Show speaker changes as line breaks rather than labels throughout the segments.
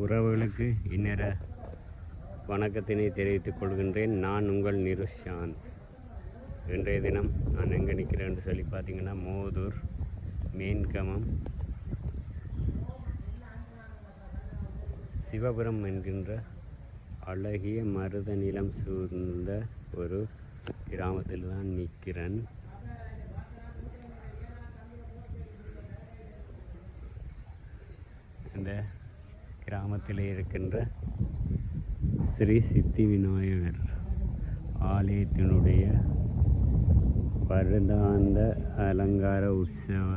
உறவுகளுக்கு இந்நேர வணக்கத்தினை தெரிவித்துக் கொள்கின்றேன். நான் உங்கள் நிருஷாந்த். இன்றைய தினம் நான் எங்கே நிற்கிறேன்னு சொல்லி பார்த்தீங்கன்னா, மோதூர் மீன்கமம் சிவபுரம் என்கின்ற அழகிய மருத நிலம் சூழ்ந்த ஒரு கிராமத்தில் தான் நிற்கிறேன். இந்த கிராமத்தில் இருக்கின்ற ஸ்ரீ சித்தி விநாயகர் ஆலயத்தினுடைய வருடாந்த அலங்கார உற்சவ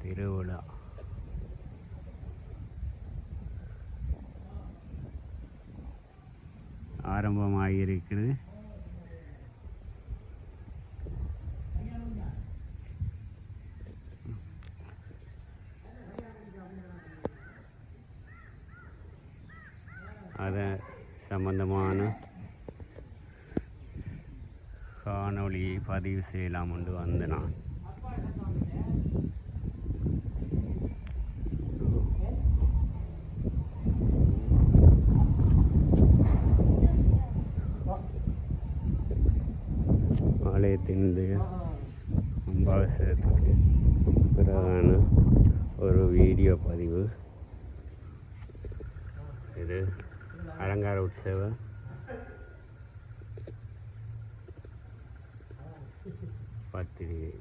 திருவிழா ஆரம்பமாகியிருக்கிறது. அதை சம்பந்தமான காணொளியை பதிவு செய்யலாம் என்று வந்த நான். ஆலயத்தினுடைய கும்பாபிஷேகத்துக்கு பிறகான ஒரு வீடியோ பதிவு. இது அலங்கார உற்சவ பத்திரிகை.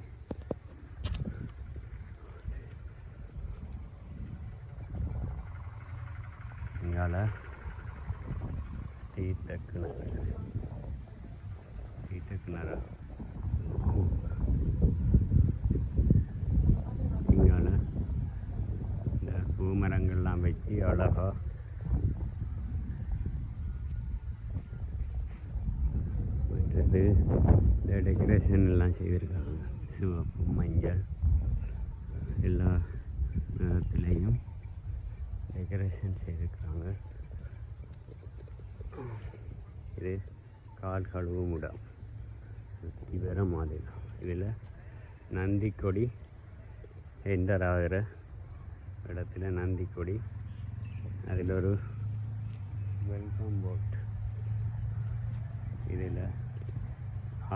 இங்கால தீர்த்தக்கிணறு இங்கால இந்த பூமரங்கள்லாம் வச்சு அழகா மற்றது இந்த டெக்கரேஷன் எல்லாம் செய்திருக்காங்க. சிவப்பு மஞ்சள் எல்லா நேரத்துலேயும் டெக்கரேஷன் செய்திருக்காங்க. இது கால் கழுவும் இடம், சுற்றி வர மாதிரி. இதில் நந்தி கொடி என்டர் ஆகிற இடத்துல நந்தி கொடி, அதில் ஒரு வெல்கம் போட். இதில்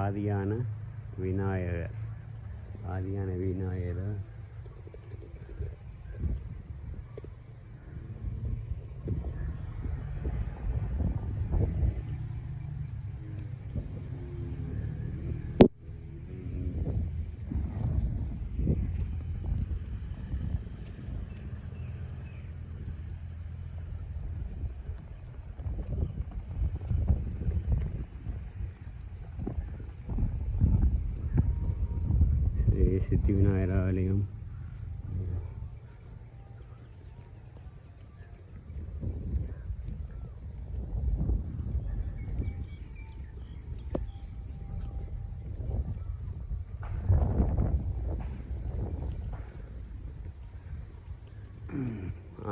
ஆதியான விநாயகர் சித்தி விநாயகர் ஆலயம்.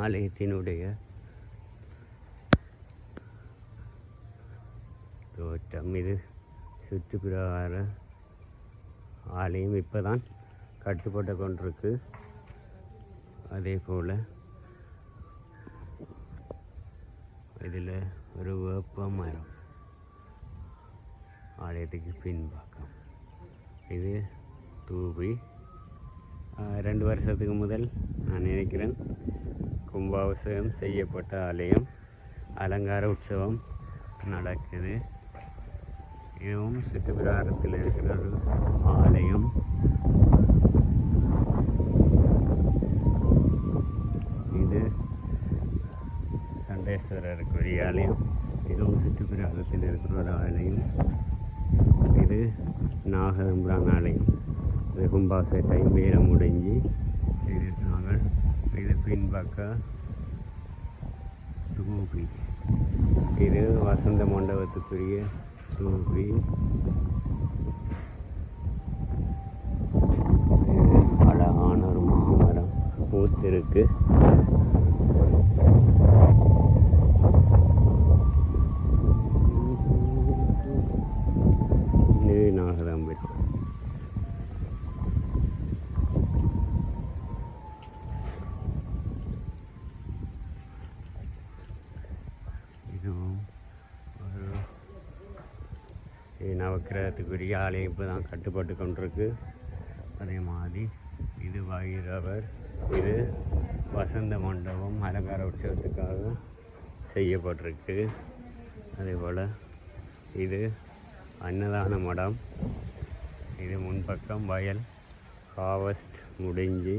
ஆலயத்தினுடைய தோட்டம் இது. சுற்றுப்பிரகார ஆலயம் இப்போதான் கட்டுப்பட்டு கொண்டிருக்கு. அதே போல் இதில் ஒரு வேப்ப மரம் ஆலயத்துக்கு பின்பக்கம். இது தூவி 2 வருஷத்துக்கு முதல் நான் நினைக்கிறேன் கும்பாபிஷேகம் செய்யப்பட்ட ஆலயம். அலங்கார உற்சவம் நடக்குது. இதுவும் சுற்றுப்பிரகாரத்தில் இருக்கிற ஒரு ஆலயம். இது சண்டேஸ்வரருக்குரிய ஆலயம். இதுவும் சுற்றுப்பிரகாரத்தில் இருக்கிற ஒரு ஆலயம். இது நாகதம்பிரான் ஆலயம். இது கும்பாபிஷேகம் வேலை முடிஞ்சு செய்திருக்கிறாங்க. இது பின்பக்க தூபி. இது வசந்த மண்டபத்துக்குரிய தூபி. அழகான ஒரு மாமரம் பூத்திருக்கு. நாகதம்பிரான். இது நவக்கிரகத்துக்குரிய ஆலயம் இப்போ தான் கட்டுப்பட்டு கொண்டிருக்கு. அதே மாதிரி இது வைரவர், இது வசந்த மண்டபம் அலங்கார உற்சவத்துக்காக செய்யப்பட்டிருக்கு. அதே போல் இது அன்னதான மடம். இது முன்பக்கம் வயல் ஹார்வெஸ்ட் முடிஞ்சு